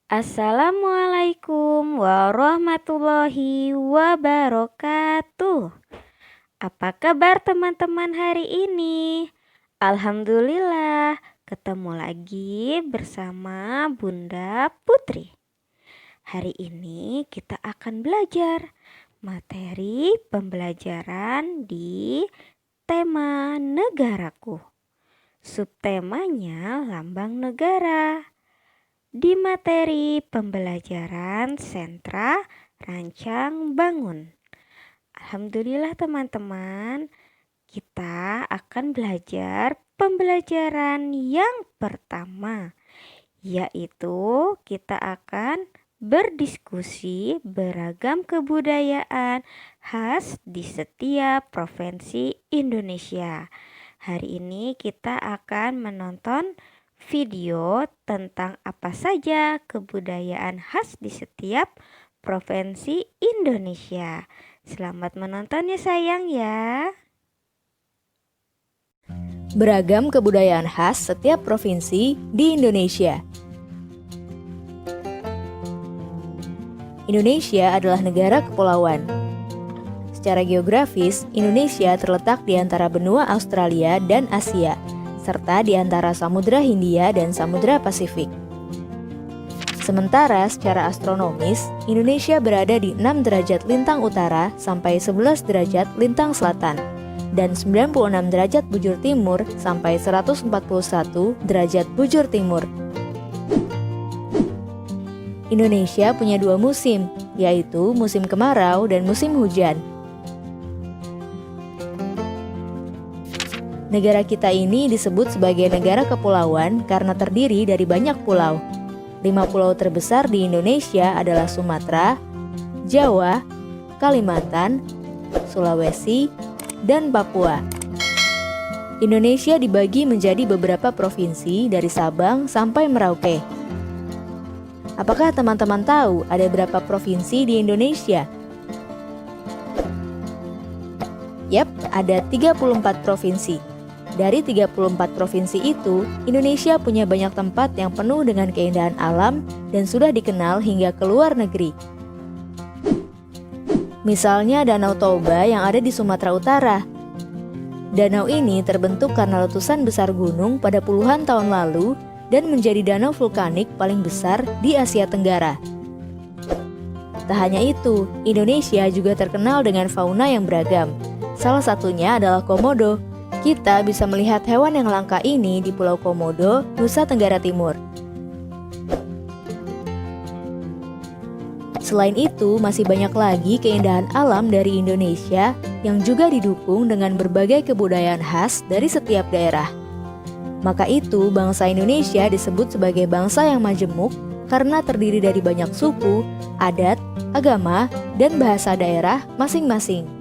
Assalamualaikum warahmatullahi wabarakatuh. Apa kabar teman-teman hari ini? Alhamdulillah, ketemu lagi bersama Bunda Putri. Hari ini kita akan belajar materi pembelajaran di tema negaraku. Subtemanya lambang negara. Di materi pembelajaran sentra rancang bangun. Alhamdulillah teman-teman, kita akan belajar pembelajaran yang pertama, yaitu kita akan berdiskusi beragam kebudayaan khas di setiap provinsi Indonesia. Hari ini kita akan menonton video tentang apa saja kebudayaan khas di setiap provinsi Indonesia. Selamat menonton ya sayang ya. Beragam kebudayaan khas setiap provinsi di Indonesia. Indonesia adalah negara kepulauan. Secara geografis, Indonesia terletak di antara benua Australia dan Asia, serta di antara Samudra Hindia dan Samudra Pasifik. Sementara secara astronomis, Indonesia berada di 6 derajat lintang utara sampai 11 derajat lintang selatan, dan 96 derajat bujur timur sampai 141 derajat bujur timur. Indonesia punya 2 musim, yaitu musim kemarau dan musim hujan. Negara kita ini disebut sebagai negara kepulauan karena terdiri dari banyak pulau. 5 pulau terbesar di Indonesia adalah Sumatera, Jawa, Kalimantan, Sulawesi, dan Papua. Indonesia dibagi menjadi beberapa provinsi dari Sabang sampai Merauke. Apakah teman-teman tahu ada berapa provinsi di Indonesia? Yap, ada 34 provinsi. Dari 34 provinsi itu, Indonesia punya banyak tempat yang penuh dengan keindahan alam dan sudah dikenal hingga ke luar negeri. Misalnya Danau Toba yang ada di Sumatera Utara. Danau ini terbentuk karena letusan besar gunung pada puluhan tahun lalu dan menjadi danau vulkanik paling besar di Asia Tenggara. Tak hanya itu, Indonesia juga terkenal dengan fauna yang beragam. Salah satunya adalah komodo. Kita bisa melihat hewan yang langka ini di Pulau Komodo, Nusa Tenggara Timur. Selain itu, masih banyak lagi keindahan alam dari Indonesia yang juga didukung dengan berbagai kebudayaan khas dari setiap daerah. Maka itu, bangsa Indonesia disebut sebagai bangsa yang majemuk karena terdiri dari banyak suku, adat, agama, dan bahasa daerah masing-masing.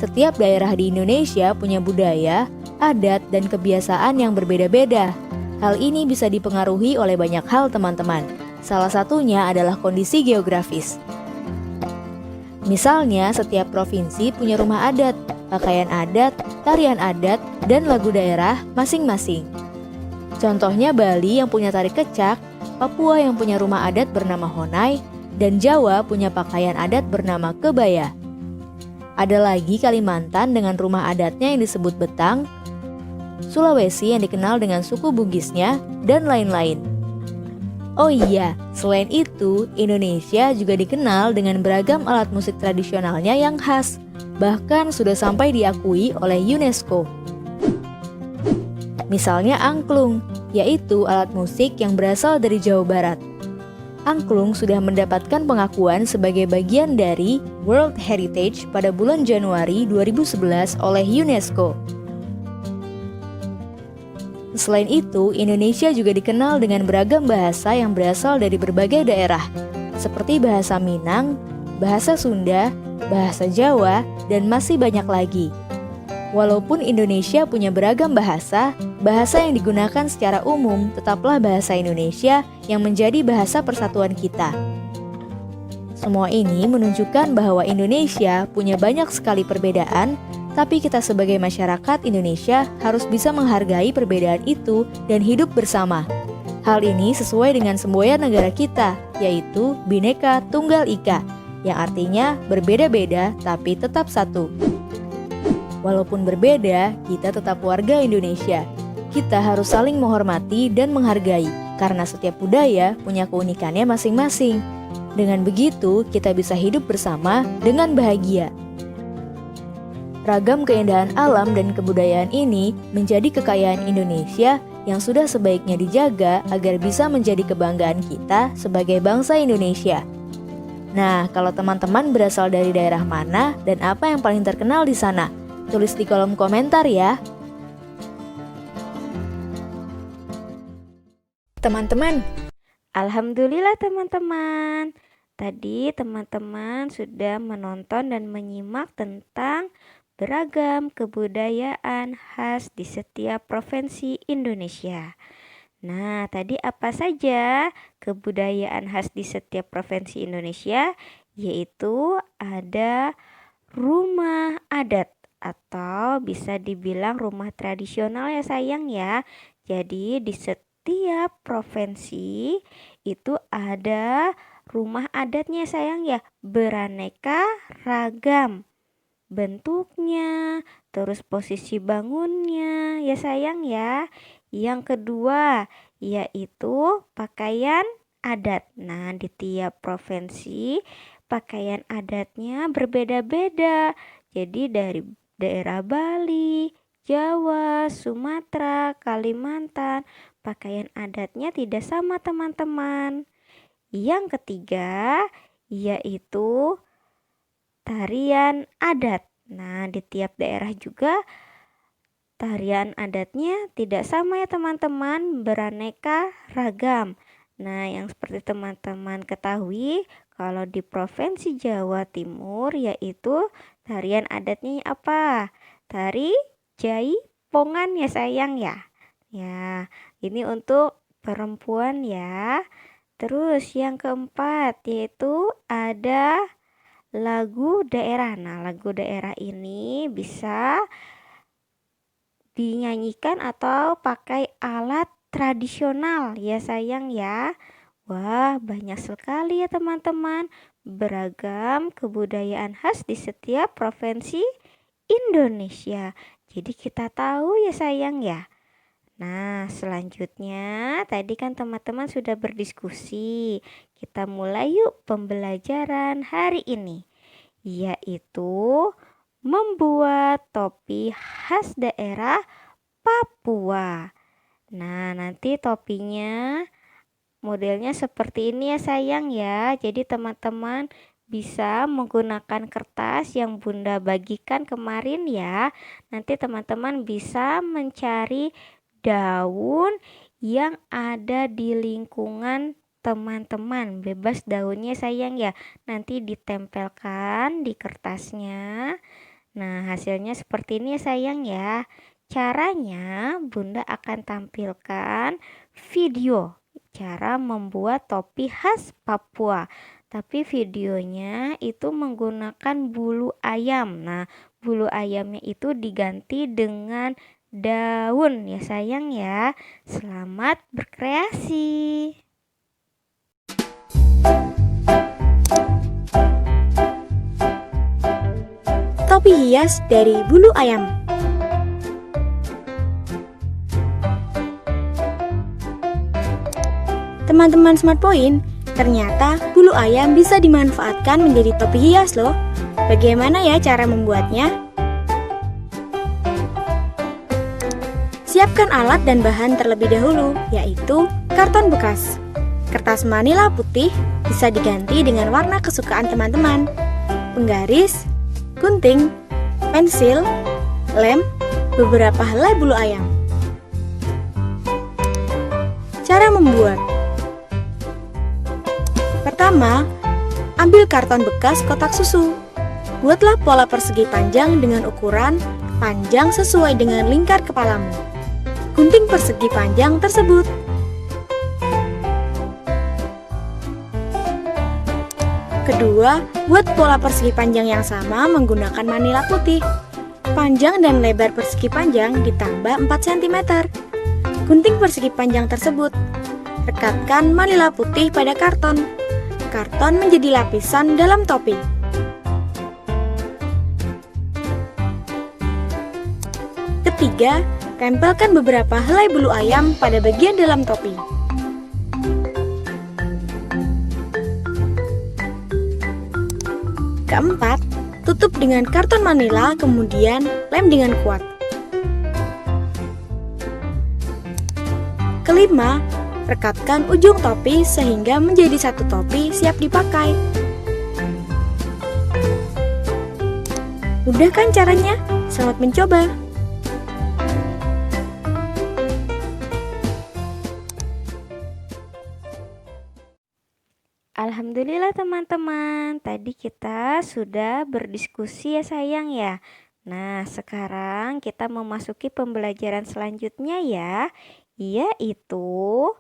Setiap daerah di Indonesia punya budaya, adat, dan kebiasaan yang berbeda-beda. Hal ini bisa dipengaruhi oleh banyak hal teman-teman. Salah satunya adalah kondisi geografis. Misalnya, setiap provinsi punya rumah adat, pakaian adat, tarian adat, dan lagu daerah masing-masing. Contohnya Bali yang punya tari kecak, Papua yang punya rumah adat bernama Honai, dan Jawa punya pakaian adat bernama kebaya. Ada lagi Kalimantan dengan rumah adatnya yang disebut Betang, Sulawesi yang dikenal dengan suku Bugisnya, dan lain-lain. Oh iya, selain itu, Indonesia juga dikenal dengan beragam alat musik tradisionalnya yang khas, bahkan sudah sampai diakui oleh UNESCO. Misalnya angklung, yaitu alat musik yang berasal dari Jawa Barat. Angklung sudah mendapatkan pengakuan sebagai bagian dari World Heritage pada bulan Januari 2011 oleh UNESCO. Selain itu, Indonesia juga dikenal dengan beragam bahasa yang berasal dari berbagai daerah, seperti bahasa Minang, bahasa Sunda, bahasa Jawa, dan masih banyak lagi. Walaupun Indonesia punya beragam bahasa, bahasa yang digunakan secara umum tetaplah bahasa Indonesia yang menjadi bahasa persatuan kita. Semua ini menunjukkan bahwa Indonesia punya banyak sekali perbedaan, tapi kita sebagai masyarakat Indonesia harus bisa menghargai perbedaan itu dan hidup bersama. Hal ini sesuai dengan semboyan negara kita, yaitu Bhinneka Tunggal Ika, yang artinya berbeda-beda tapi tetap satu. Walaupun berbeda, kita tetap warga Indonesia. Kita harus saling menghormati dan menghargai, karena setiap budaya punya keunikannya masing-masing. Dengan begitu, kita bisa hidup bersama dengan bahagia. Ragam keindahan alam dan kebudayaan ini menjadi kekayaan Indonesia yang sudah sebaiknya dijaga agar bisa menjadi kebanggaan kita sebagai bangsa Indonesia. Nah, kalau teman-teman berasal dari daerah mana dan apa yang paling terkenal di sana? Tulis di kolom komentar ya. Teman-teman, alhamdulillah teman-teman. Tadi teman-teman sudah menonton dan menyimak tentang beragam kebudayaan khas di setiap provinsi Indonesia. Nah, tadi apa saja kebudayaan khas di setiap provinsi Indonesia? Yaitu ada rumah adat atau bisa dibilang rumah tradisional ya sayang ya. Jadi di setiap provinsi itu ada rumah adatnya sayang ya, beraneka ragam bentuknya, terus posisi bangunnya ya sayang ya. Yang kedua yaitu pakaian adat. Nah, di tiap provinsi pakaian adatnya berbeda-beda. Jadi dari daerah Bali, Jawa, Sumatera, Kalimantan, pakaian adatnya tidak sama teman-teman. Yang ketiga yaitu tarian adat. Nah, di tiap daerah juga tarian adatnya tidak sama ya teman-teman, beraneka ragam. Nah, yang seperti teman-teman ketahui, kalau di Provinsi Jawa Timur yaitu tarian adatnya apa? Tari Jaipongan ya sayang ya. Ya, ini untuk perempuan ya. Terus yang keempat yaitu ada lagu daerah. Nah, lagu daerah ini bisa dinyanyikan atau pakai alat tradisional ya sayang ya. Wah, banyak sekali ya teman-teman, beragam kebudayaan khas di setiap provinsi Indonesia. Jadi kita tahu ya sayang ya. Nah, selanjutnya tadi kan teman-teman sudah berdiskusi. Kita mulai yuk pembelajaran hari ini, yaitu membuat topi khas daerah Papua. Nah, nanti topinya modelnya seperti ini ya sayang ya. Jadi teman-teman bisa menggunakan kertas yang Bunda bagikan kemarin ya. Nanti teman-teman bisa mencari daun yang ada di lingkungan teman-teman, bebas daunnya sayang ya, nanti ditempelkan di kertasnya. Nah, hasilnya seperti ini ya sayang ya. Caranya Bunda akan tampilkan video cara membuat topi khas Papua, tapi videonya itu menggunakan bulu ayam. Nah, bulu ayamnya itu diganti dengan daun ya sayang ya. Selamat berkreasi. Topi hias dari bulu ayam. Teman-teman Smart Point, ternyata bulu ayam bisa dimanfaatkan menjadi topi hias loh. Bagaimana ya cara membuatnya? Siapkan alat dan bahan terlebih dahulu, yaitu karton bekas. Kertas manila putih bisa diganti dengan warna kesukaan teman-teman. Penggaris, gunting, pensil, lem, beberapa helai bulu ayam. Cara membuat: pertama, ambil karton bekas kotak susu. Buatlah pola persegi panjang dengan ukuran panjang sesuai dengan lingkar kepalamu. Gunting persegi panjang tersebut. Kedua, buat pola persegi panjang yang sama menggunakan manila putih. Panjang dan lebar persegi panjang ditambah 4 cm. Gunting persegi panjang tersebut. rekatkan manila putih pada karton. Karton menjadi lapisan dalam topi. Ketiga, tempelkan beberapa helai bulu ayam pada bagian dalam topi. Keempat, tutup dengan karton manila, kemudian lem dengan kuat. Kelima, rekatkan ujung topi sehingga menjadi satu topi siap dipakai. Mudah kan caranya? Selamat mencoba! Alhamdulillah teman-teman, tadi kita sudah berdiskusi ya sayang ya. Nah, sekarang kita memasuki pembelajaran selanjutnya ya, yaitu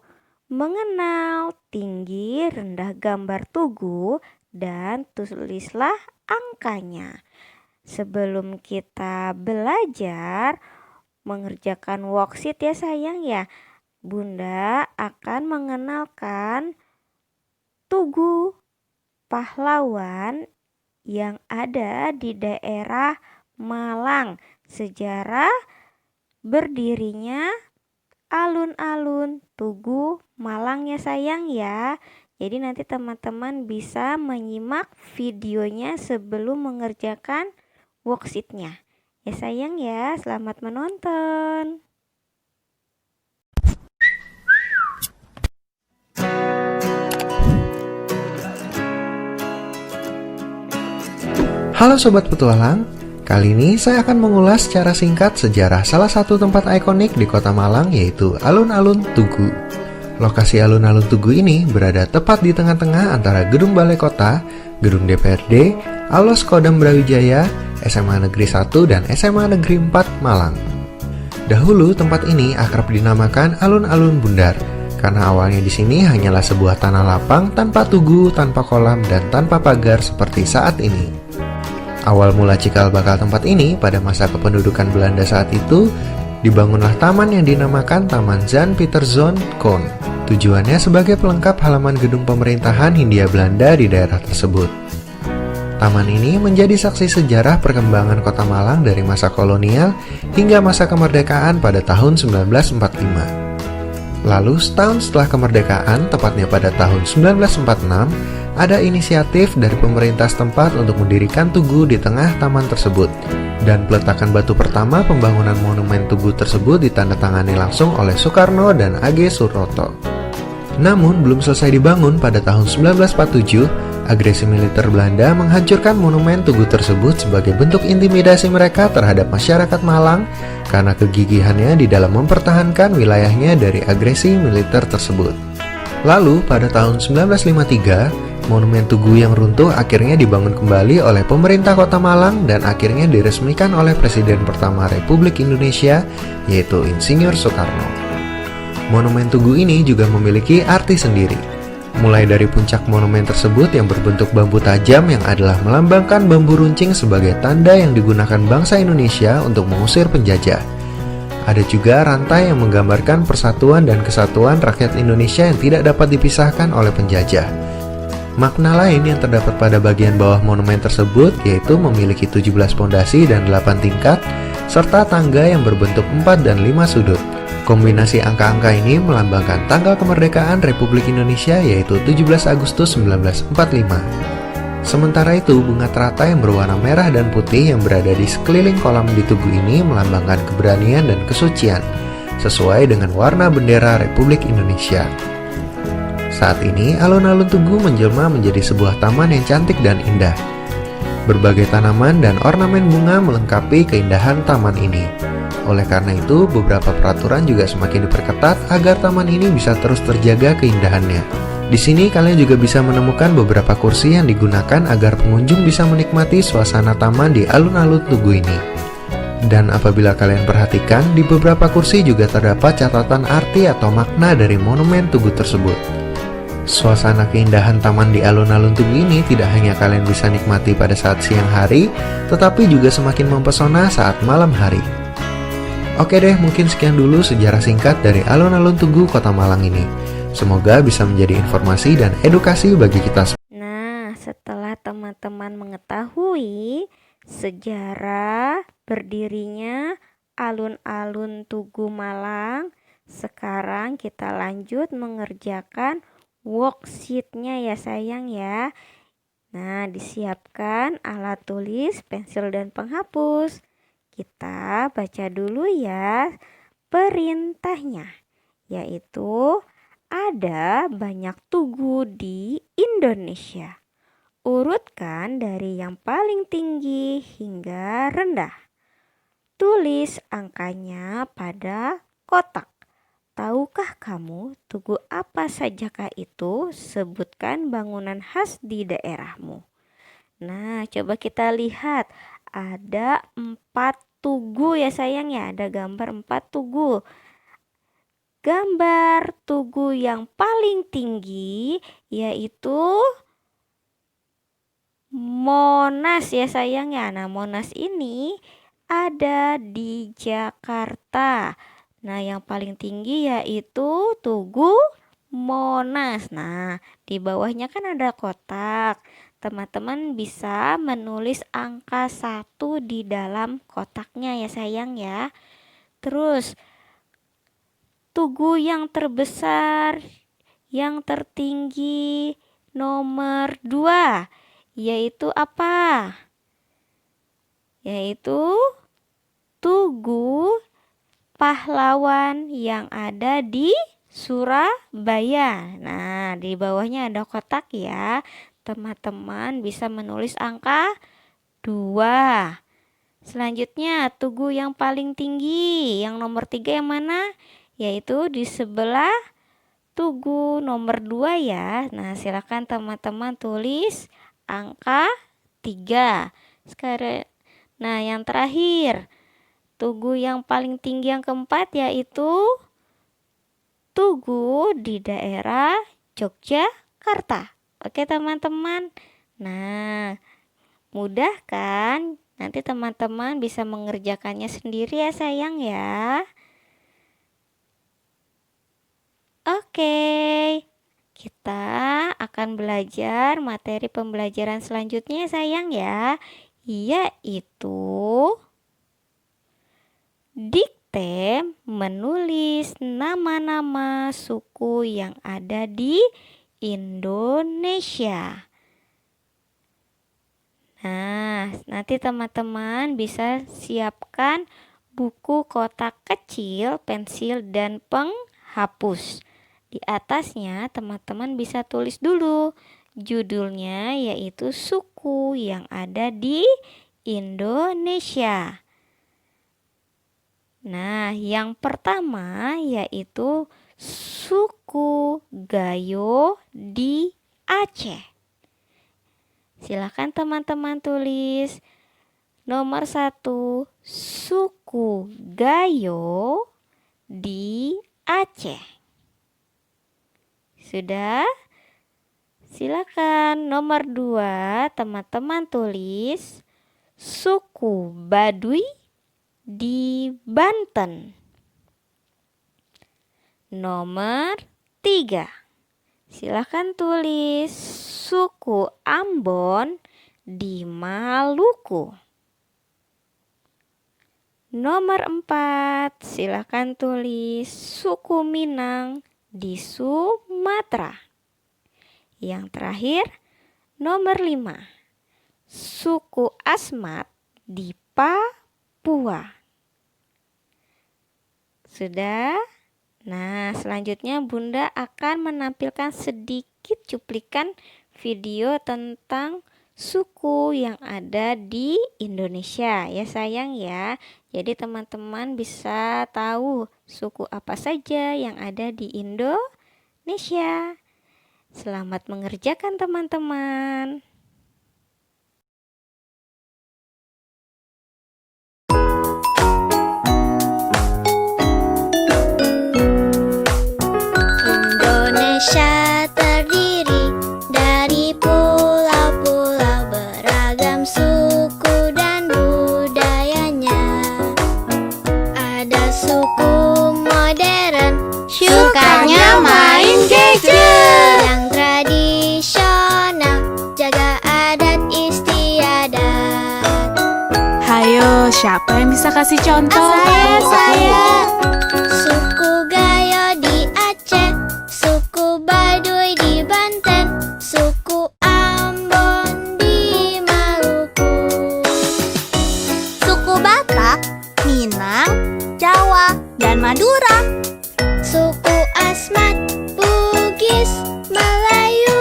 mengenal tinggi rendah gambar tugu dan tulislah angkanya. Sebelum kita belajar mengerjakan worksheet ya sayang ya, Bunda akan mengenalkan tugu pahlawan yang ada di daerah Malang, sejarah berdirinya alun-alun Tugu Malang ya sayang ya. Jadi nanti teman-teman bisa menyimak videonya sebelum mengerjakan worksheetnya. Ya sayang ya, selamat menonton. Halo Sobat Petualang, kali ini saya akan mengulas secara singkat sejarah salah satu tempat ikonik di kota Malang, yaitu Alun-Alun Tugu. Lokasi Alun-Alun Tugu ini berada tepat di tengah-tengah antara Gedung Balai Kota, Gedung DPRD, Alos Kodam Brawijaya, SMA Negeri 1 dan SMA Negeri 4 Malang. Dahulu tempat ini akrab dinamakan Alun-Alun Bundar, karena awalnya di sini hanyalah sebuah tanah lapang tanpa tugu, tanpa kolam, dan tanpa pagar seperti saat ini. Awal mula cikal bakal tempat ini pada masa kependudukan Belanda saat itu, dibangunlah taman yang dinamakan Taman Jan Pieterszoon Koon. Tujuannya sebagai pelengkap halaman gedung pemerintahan Hindia Belanda di daerah tersebut. Taman ini menjadi saksi sejarah perkembangan kota Malang dari masa kolonial hingga masa kemerdekaan pada tahun 1945. Lalu setahun setelah kemerdekaan, tepatnya pada tahun 1946, ada inisiatif dari pemerintah setempat untuk mendirikan tugu di tengah taman tersebut. Dan peletakan batu pertama pembangunan monumen tugu tersebut ditandatangani langsung oleh Soekarno dan A.G. Suroto. Namun belum selesai dibangun pada tahun 1947, agresi militer Belanda menghancurkan monumen tugu tersebut sebagai bentuk intimidasi mereka terhadap masyarakat Malang karena kegigihannya di dalam mempertahankan wilayahnya dari agresi militer tersebut. Lalu pada tahun 1953, monumen tugu yang runtuh akhirnya dibangun kembali oleh pemerintah kota Malang dan akhirnya diresmikan oleh Presiden pertama Republik Indonesia, yaitu Insinyur Soekarno. Monumen tugu ini juga memiliki arti sendiri. Mulai dari puncak monumen tersebut yang berbentuk bambu tajam yang adalah melambangkan bambu runcing sebagai tanda yang digunakan bangsa Indonesia untuk mengusir penjajah. Ada juga rantai yang menggambarkan persatuan dan kesatuan rakyat Indonesia yang tidak dapat dipisahkan oleh penjajah. Makna lain yang terdapat pada bagian bawah monumen tersebut yaitu memiliki 17 pondasi dan 8 tingkat, serta tangga yang berbentuk 4 dan 5 sudut. Kombinasi angka-angka ini melambangkan tanggal kemerdekaan Republik Indonesia yaitu 17 Agustus 1945. Sementara itu, bunga teratai yang berwarna merah dan putih yang berada di sekeliling kolam di tugu ini melambangkan keberanian dan kesucian, sesuai dengan warna bendera Republik Indonesia. Saat ini, alun-alun Tugu menjelma menjadi sebuah taman yang cantik dan indah. Berbagai tanaman dan ornamen bunga melengkapi keindahan taman ini. Oleh karena itu, beberapa peraturan juga semakin diperketat agar taman ini bisa terus terjaga keindahannya. Di sini kalian juga bisa menemukan beberapa kursi yang digunakan agar pengunjung bisa menikmati suasana taman di alun-alun Tugu ini. Dan apabila kalian perhatikan, di beberapa kursi juga terdapat catatan arti atau makna dari monumen Tugu tersebut. Suasana keindahan taman di alun-alun Tugu ini tidak hanya kalian bisa nikmati pada saat siang hari, tetapi juga semakin mempesona saat malam hari. Oke deh, mungkin sekian dulu sejarah singkat dari alun-alun Tugu Kota Malang ini. Semoga bisa menjadi informasi dan edukasi bagi kita semua. Nah, setelah teman-teman mengetahui sejarah berdirinya alun-alun Tugu Malang, sekarang kita lanjut mengerjakan worksheet-nya ya sayang ya. Nah, disiapkan alat tulis, pensil dan penghapus. Kita baca dulu ya perintahnya, yaitu ada banyak tugu di Indonesia. Urutkan dari yang paling tinggi hingga rendah. Tulis angkanya pada kotak. Tahukah kamu tugu apa sajakah itu? Sebutkan bangunan khas di daerahmu. Nah, coba kita lihat. Ada 4 tugu ya sayang ya. Ada gambar 4 tugu. Gambar tugu yang paling tinggi yaitu Monas ya sayang ya. Nah, Monas ini ada di Jakarta. Nah, yang paling tinggi yaitu Tugu Monas. Nah, di bawahnya kan ada kotak. Teman-teman bisa menulis angka 1 di dalam kotaknya ya sayang ya. Terus, tugu yang terbesar, yang tertinggi nomor 2 yaitu apa? Yaitu Tugu Pahlawan yang ada di Surabaya. Nah, di bawahnya ada kotak ya. Teman-teman bisa menulis angka 2. Selanjutnya, tugu yang paling tinggi, yang nomor 3 yang mana? Yaitu di sebelah tugu nomor 2 ya. Nah, silakan teman-teman tulis angka 3. Sekarang, nah yang terakhir, tugu yang paling tinggi yang keempat yaitu tugu di daerah Yogyakarta. Oke teman-teman. Nah, mudah kan? Nanti teman-teman bisa mengerjakannya sendiri ya sayang ya. Oke. Kita akan belajar materi pembelajaran selanjutnya sayang ya, yaitu dikte menulis nama-nama suku yang ada di Indonesia. Nah, nanti teman-teman bisa siapkan buku kotak kecil, pensil, dan penghapus. Di atasnya teman-teman bisa tulis dulu judulnya yaitu suku yang ada di Indonesia. Nah, yang pertama yaitu suku Gayo di Aceh. Silakan teman-teman tulis. Nomor 1, suku Gayo di Aceh. Sudah? Silakan. Nomor 2, teman-teman tulis suku Baduy di Banten. Nomor 3, silakan tulis suku Ambon di Maluku. Nomor 4, silakan tulis suku Minang di Sumatera. Yang terakhir, nomor 5, suku Asmat di Papua. Sudah? Nah, selanjutnya Bunda akan menampilkan sedikit cuplikan video tentang suku yang ada di Indonesia ya sayang ya. Jadi teman-teman bisa tahu suku apa saja yang ada di Indonesia. Selamat mengerjakan teman-teman. Indonesia terdiri dari pulau-pulau beragam suku dan budayanya. Ada suku modern, sukanya main game. Siapa yang bisa kasih contoh? Saya. Suku Gayo di Aceh, suku Baduy di Banten, suku Ambon di Maluku, suku Batak, Minang, Jawa, dan Madura, suku Asmat, Bugis, Melayu.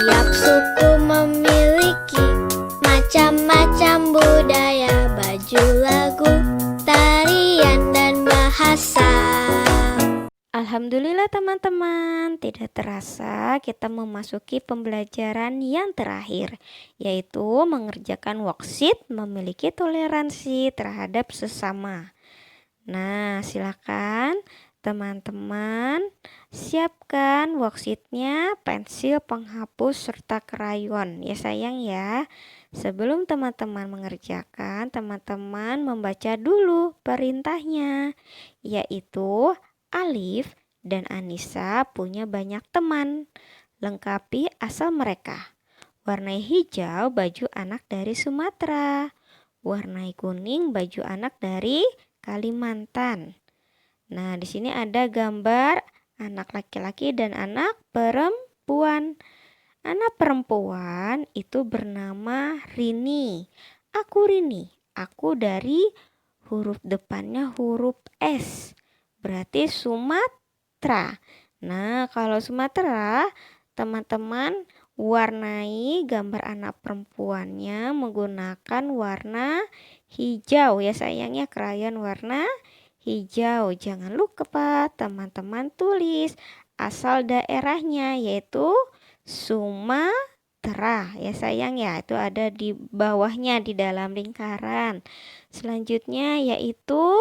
Tiap suku memiliki macam-macam budaya, baju, lagu, tarian, dan bahasa. Alhamdulillah teman-teman, tidak terasa kita memasuki pembelajaran yang terakhir, yaitu mengerjakan worksheet memiliki toleransi terhadap sesama. Nah, silakan teman-teman siapkan worksheetnya, pensil, penghapus, serta krayon ya sayang ya. Sebelum teman-teman mengerjakan, teman-teman membaca dulu perintahnya, yaitu Alif dan Anissa punya banyak teman. Lengkapi asal mereka. Warna hijau baju anak dari Sumatera. Warna kuning baju anak dari Kalimantan. Nah, di sini ada gambar anak laki-laki dan anak perempuan. Anak perempuan itu bernama Rini. Aku Rini. Aku dari huruf depannya huruf S. Berarti Sumatera. Nah, kalau Sumatera, teman-teman warnai gambar anak perempuannya menggunakan warna hijau ya sayangnya, krayon warna hijau. Jangan lupa teman-teman tulis asal daerahnya, yaitu Sumatera ya sayang ya, itu ada di bawahnya di dalam lingkaran. Selanjutnya yaitu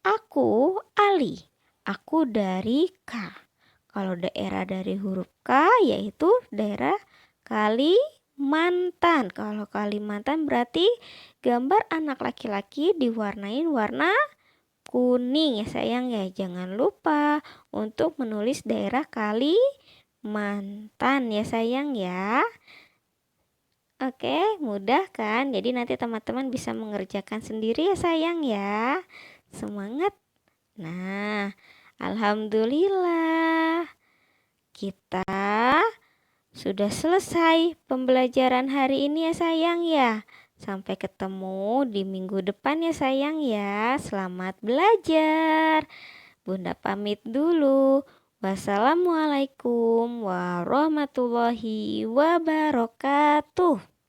aku Ali, aku dari K. Kalau daerah dari huruf K yaitu daerah Kalimantan. Kalau Kalimantan berarti gambar anak laki-laki diwarnai warna kuning ya sayang ya. Jangan lupa untuk menulis daerah Kalimantan ya sayang ya. Oke, mudah kan? Jadi nanti teman-teman bisa mengerjakan sendiri ya sayang ya. Semangat. Nah, alhamdulillah kita sudah selesai pembelajaran hari ini ya sayang ya. Sampai ketemu di minggu depan ya sayang ya. Selamat belajar. Bunda pamit dulu. Wassalamualaikum warahmatullahi wabarakatuh.